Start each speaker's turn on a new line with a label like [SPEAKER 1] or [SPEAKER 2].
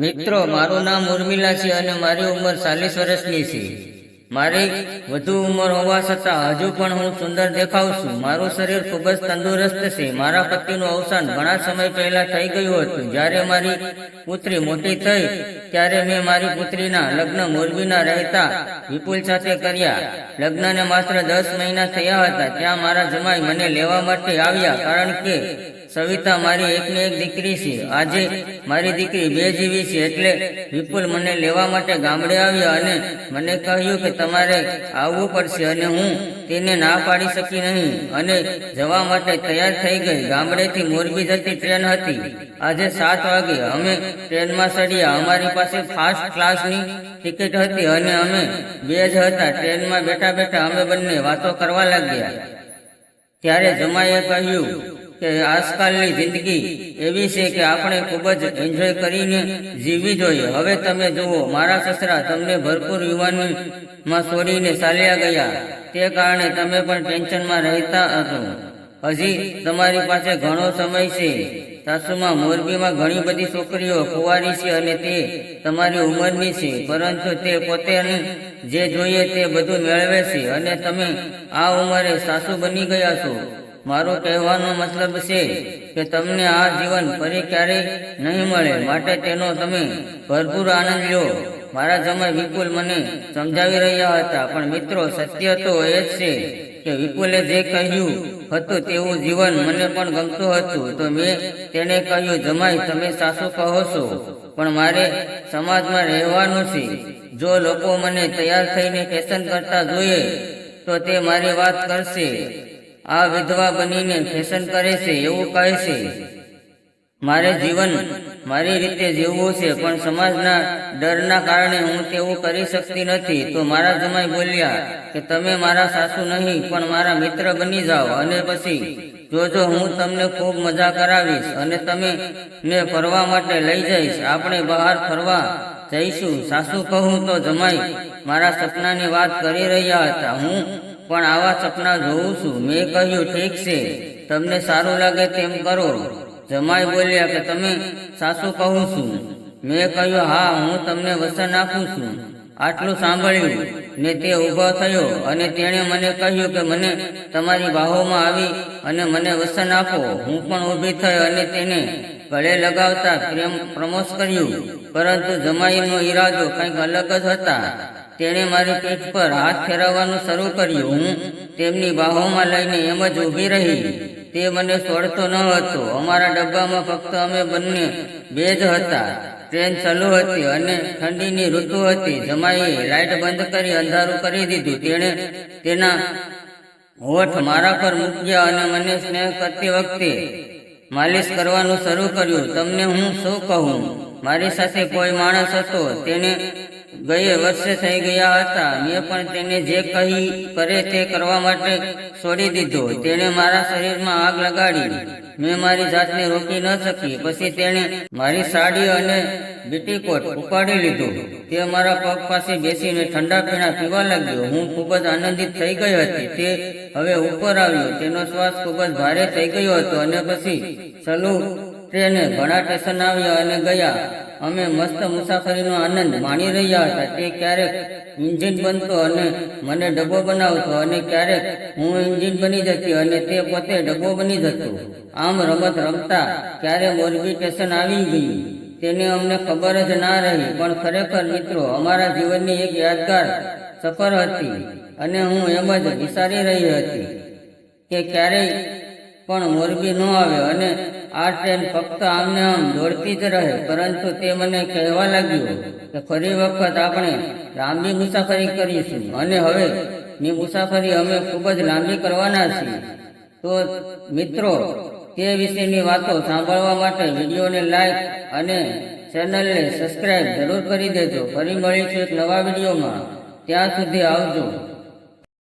[SPEAKER 1] મિત્રો, મારું નામ ઉર્મિલા છે અને મારી ઉંમર 40 વર્ષની છે। મારી વધુ ઉંમર હોવા છતાં હજુ પણ હું સુંદર દેખાઉં છું। મારું શરીર ખૂબ જ તંદુરસ્ત છે। મારા પતિનું અવસાન ઘણા સમય પહેલા થઈ ગયું હતું। જ્યારે મારી પુત્રી મોટી થઈ ત્યારે મેં મારી પુત્રીના લગ્ન મોરબીના રહેતા વિપુલ સાથે કર્યા। લગ્નને માત્ર 10 મહિના થયા હતા ત્યાં મારા જમાઈ મને લેવા માટે આવ્યા, કારણ કે સવિતા મારી એકની એક દીકરી છે। આજે મારી દીકરી 2 જેવી છે, એટલે વિપુલ મને લેવા માટે ગામડે આવ્યા અને મને કહ્યું કે તમારે આવવું પડશે, અને હું તેને ના પાડી શકી નહીં અને જવા માટે તૈયાર થઈ ગઈ। ગામડેથી મોરબી જતી ટ્રેન હતી। આજે 7 વાગે અમે ટ્રેનમાં ચડ્યા। અમારી પાસે ફાસ્ટ ક્લાસની ટિકિટ હતી અને અમે 2 જ હતા। ટ્રેનમાં બેઠા બેઠા અમે બંને વાતો કરવા લાગ્યા। ત્યારે જમાઈએ કહ્યું કે આજકાલની જિંદગી એવી છે કે આપણે ખૂબ જ એન્જોય કરીને જીવવી જોઈએ। હવે તમે જુઓ, મારા સસરા તમને ભરપૂર યુવાનીમાં છોડીને ચાલ્યા ગયા, તે કારણે તમે પણ ટેન્શનમાં રહેતા હતો। હજી તમારી પાસે ઘણો સમય છે। સાસુમાં, મોરબીમાં ઘણી બધી છોકરીઓ કુંવારી છે અને તે તમારી ઉંમરની છે, પરંતુ તે પોતાને જે જોઈએ તે બધું મેળવે છે અને તમે આ ઉંમરે સાસુ બની ગયા છો। મારો કહેવાનો મતલબ છે કે તમને આ જીવન ફરી ક્યારેય નહીં મળે, માટે તેનો તમે ભરપૂર આનંદ લો। મારા જમાઈ વિપુલ મને સમજાવી રહ્યા હતા, પણ મિત્રો, સત્ય તો એ જ છે કે વિપુલે જે કહ્યું હતું તેવું જીવન મને પણ ગમતું હતું। તો મેં તેને કહ્યું, જમાઈ, તમે સાસુ કહો છો, પણ મારે સમાજમાં રહેવાનું છે। જો લોકો મને તૈયાર થઈને ફેશન કરતા જોઈએ તો તે મારી વાત કરશે। આ વિધવા બનીને ફેશન કરે છે એવું કહે છે। મારે જીવન મારી રીતે જીવવું છે, પણ સમાજના ડરના કારણે હું તેવું કરી શકતી નથી। તો મારા જમાઈ બોલ્યા કે તમે મારા સાસુ નહીં પણ મારા મિત્ર બની જાઓ, અને પછી જોજો, હું તમને ખૂબ મજા કરાવીશ અને તમે ને ફરવા માટે લઈ જઈશ। આપણે બહાર ફરવા જઈશું। સાસુ કહું તો જમાઈ મારા સપનાની વાત કરી રહ્યા હતા। હું પણ આવા સપના જોઉં છું। મેં કહ્યું, ઠીક છે, તમને સારું લાગે તેમ કરો। જમાઈ બોલ્યા કે તમે સાસુ કહું છું? મેં કહ્યું, હા, હું તમને વચન આપું છું। આટલું સાંભળ્યું ને તે ઊભો થયો અને તેણે મને કહ્યું કે મને તમારી બાહોમાં આવી અને મને વચન આપો। હું પણ ઊભી થઈ અને તેને ગળે લગાવતા પ્રમોશ કર્યું, પરંતુ જમાઈનો ઈરાદો કંઈક અલગ જ હતા। તેણે મારી પીઠ પર હાથ ફેરવવાનું શરૂ કર્યું। હું તેમની બાહોમાં લઈને એમ જ ઊભી રહી। તે મને છોડતો ન હતો। અમારા ડબ્બામાં ફક્ત અમે બંને 2 જ હતા। ટ્રેન ચાલુ હતી અને ઠંડીની ઋતુ હતી। જમાઈએ લાઇટ બંધ કરી અંધારું કરી દીધું। તેણે તેના હોઠ મારા પર મૂક્યા અને મને સ્નેહ કરતી વખતે માલિશ કરવાનું શરૂ કર્યું। તમને હું શું કહું, મારી સાથે કોઈ માણસ હતો, તેને ગયે વર્ષે થઈ ગયા હતા। મેં પણ તેને જે કહી કરે તે કરવા માટે છોડી દીધો। તેણે મારા શરીરમાં આગ લગાડી। મેં મારી જાતને રોકી ન શકી। પછી તેણે મારી સાડી અને બીટીકોટ ઉપાડી લીધો। તે મારા પગ પાસે બેસીને ઠંડા પીણા પીવા લાગ્યો। હું ખૂબ જ આનંદિત થઈ ગઈ હતી। તે હવે ઉપર આવ્યો। તેનો શ્વાસ ખૂબ જ ભારે થઈ ગયો હતો અને પછી ચાલુ ટ્રેને ઘણા સ્ટેશન આવ્યા અને ગયા। અમે મસ્ત મુસાફરીનો આનંદ માણી રહ્યા હતા। તે ક્યારેક એન્જિન બનતો અને મને ડબ્બો બનાવતો, અને ક્યારેક હું એન્જિન બની જતી અને તે પોતે ડબ્બો બની જતો। આમ રમત રમતા ક્યારે મોરબી સ્ટેશન આવી ગયું તેને અમને ખબર જ ના રહી। પણ ખરેખર મિત્રો, અમારા જીવનની એક યાદગાર સફર હતી અને હું એમ જ વિચારી રહી હતી કે ક્યારેય પણ મોરબી ન આવે અને આ ટ્રેન ફક્ત આમને આમ દોડતી જ રહે। પરંતુ તે મને કહેવા લાગ્યું કે ફરી વખત આપણે લાંબી મુસાફરી કરીશું, અને હવે ની મુસાફરી અમે ખૂબ જ લાંબી કરવાના છીએ। તો મિત્રો, તે વિશેની વાતો સાંભળવા માટે વિડીયોને લાઈક અને ચેનલને સબસ્ક્રાઈબ જરૂર કરી દેજો। ફરી મળીશું એક નવા વિડીયોમાં। ત્યાં સુધી આવજો।